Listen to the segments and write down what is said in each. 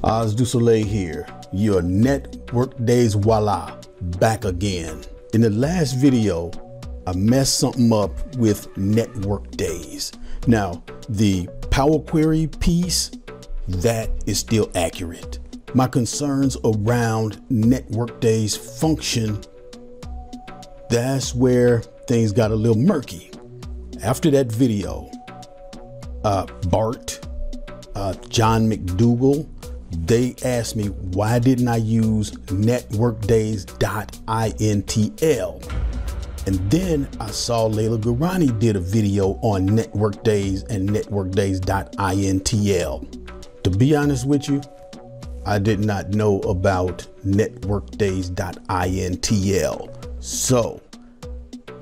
Du Soleil here, your network days voila, back again. In the last video, I messed something up with network days. Now, the Power Query piece, that is still accurate. My concerns around network days function, that's where things got a little murky. After that video, Bart, John McDougall, they asked me why didn't I use NETWORKDAYS.INTL. And then I saw Layla Guerrilla did a video on network days and NETWORKDAYS.INTL. To be honest with you, I did not know about NETWORKDAYS.INTL. So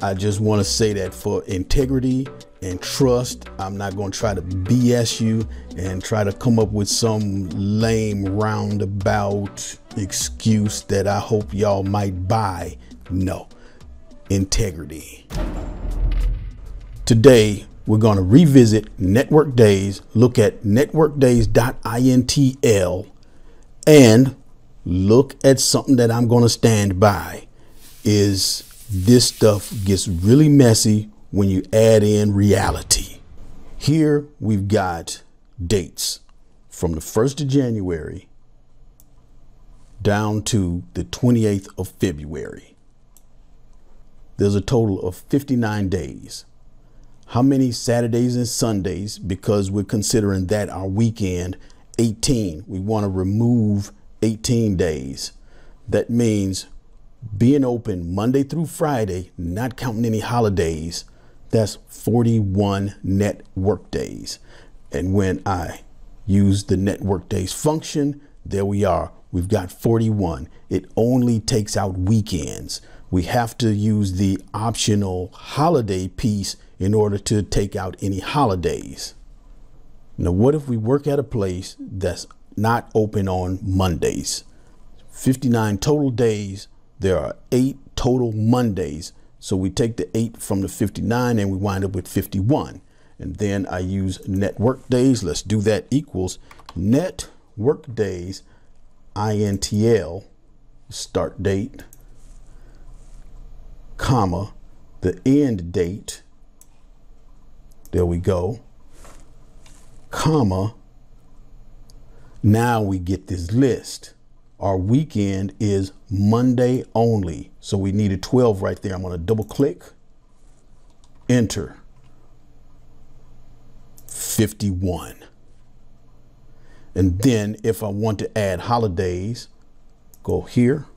I just want to say that for integrity and trust, I'm not going to try to BS you and try to come up with some lame roundabout excuse that I hope y'all might buy. No, integrity. Today, we're going to revisit network days, look at NETWORKDAYS.INTL, and look at something that I'm going to stand by. Is this stuff gets really messy when you add in reality. Here we've got dates from the 1st of January down to the 28th of February. There's a total of 59 days. How many Saturdays and Sundays? Because we're considering that our weekend, 18. We want to remove 18 days. That means being open Monday through Friday, not counting any holidays, that's 41 network days. And when I use the network days function, there we are. We've got 41. It only takes out weekends. We have to use the optional holiday piece in order to take out any holidays. Now, what if we work at a place that's not open on Mondays? 59 total days. There are 8 total Mondays. So we take the 8 from the 59 and we wind up with 51. And then I use network days. Let's do that equals network days INTL, start date, comma, the end date. There we go, comma. Now we get this list. Our weekend is Monday only. So we need a 12 right there. I'm going to double click, enter, 51. And then if I want to add holidays, go here,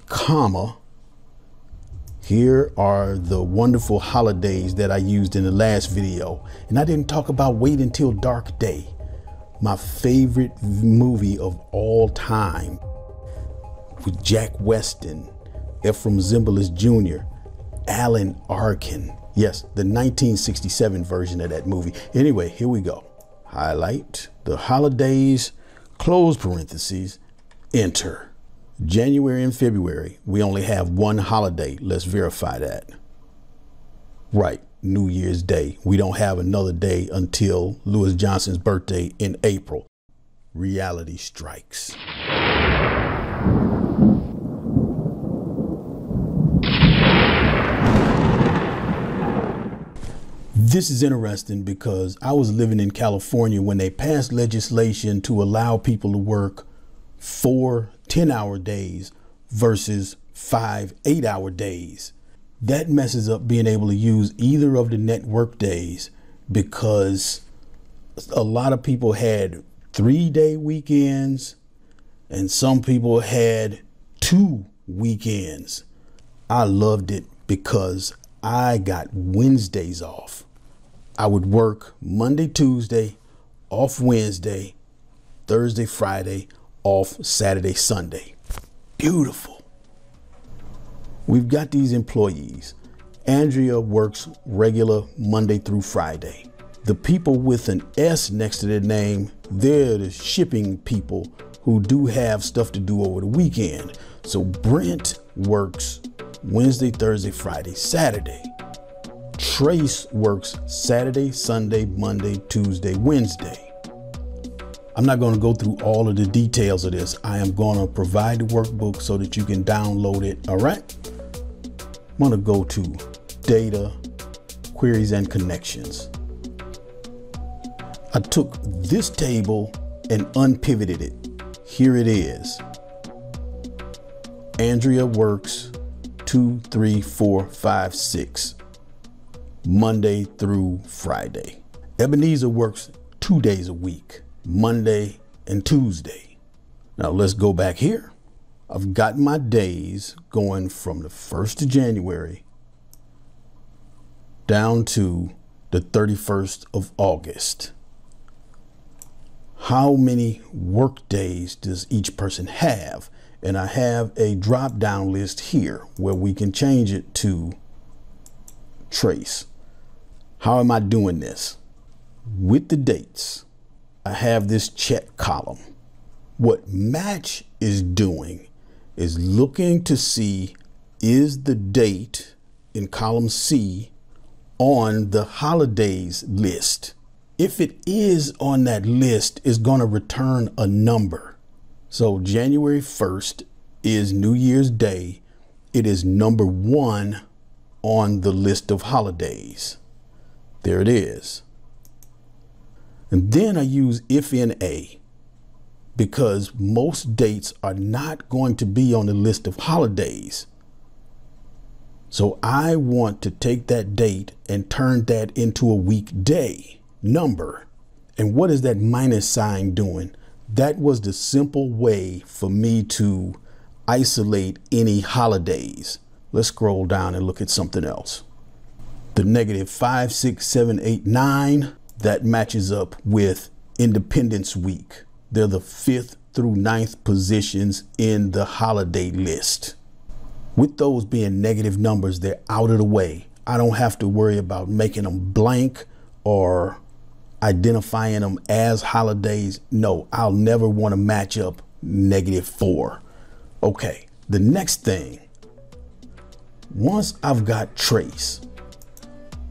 comma. Here are the wonderful holidays that I used in the last video. And I didn't talk about Wait Until Dark Day, my favorite movie of all time, with Jack Weston, Ephraim Zimbalist Jr., Alan Arkin. Yes, the 1967 version of that movie. Anyway, here we go. Highlight the holidays, close parentheses, enter. January and February, we only have one holiday. Let's verify that. Right, New Year's Day. We don't have another day until Lewis Johnson's birthday in April. Reality strikes. This is interesting because I was living in California when they passed legislation to allow people to work 4 10-hour days versus 5 8-hour days. That messes up being able to use either of the network days, because a lot of people had 3-day weekends and some people had 2 weekends. I loved it because I got Wednesdays off. I would work Monday, Tuesday, off Wednesday, Thursday, Friday, off Saturday, Sunday. Beautiful. We've got these employees. Andrea works regular Monday through Friday. The people with an S next to their name, they're the shipping people who do have stuff to do over the weekend. So Brent works Wednesday, Thursday, Friday, Saturday. Trace works Saturday, Sunday, Monday, Tuesday, Wednesday. I'm not going to go through all of the details of this. I am going to provide the workbook so that you can download it. All right. I'm going to go to data, queries and connections. I took this table and unpivoted it. Here it is. Andrea works 2, 3, 4, 5, 6, Monday through Friday. Ebenezer works 2 days a week, Monday and Tuesday. Now let's go back here. I've got my days going from the 1st of January down to the 31st of August. How many work days does each person have? And I have a drop down list here where we can change it to trace. How am I doing this? With the dates, I have this check column. What match is doing is looking to see, is the date in column C on the holidays list? If it is on that list, it's going to return a number. So January 1st is New Year's Day. It is number 1 on the list of holidays. There it is. And then I use if in A, because most dates are not going to be on the list of holidays. So I want to take that date and turn that into a weekday number. And what is that minus sign doing? That was the simple way for me to isolate any holidays. Let's scroll down and look at something else. The negative 5, 6, 7, 8, 9, that matches up with Independence Week. They're the 5th through 9th positions in the holiday list. With those being negative numbers, they're out of the way. I don't have to worry about making them blank or identifying them as holidays. No, I'll never want to match up -4. Okay, the next thing, once I've got trace,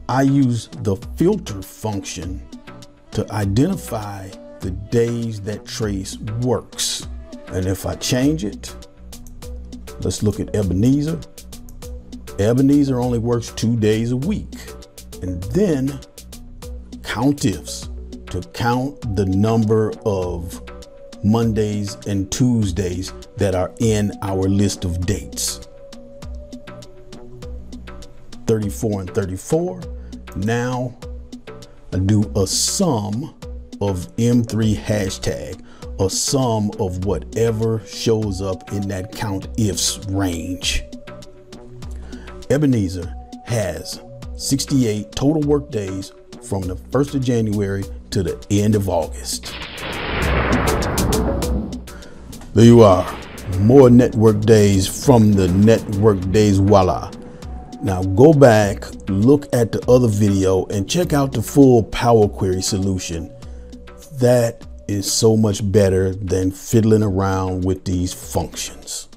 I use the filter function to identify the days that trace works. And if I change it, let's look at Ebenezer. Ebenezer only works 2 days a week. And then COUNTIFs to count the number of Mondays and Tuesdays that are in our list of dates. 34 and 34. Now I do a sum of M3 hashtag, a sum of whatever shows up in that COUNTIFs range. Ebenezer has 68 total work days from the 1st of January to the end of August. There you are, more network days from the network days voila. Now go back, look at the other video and check out the full Power Query solution. That is so much better than fiddling around with these functions.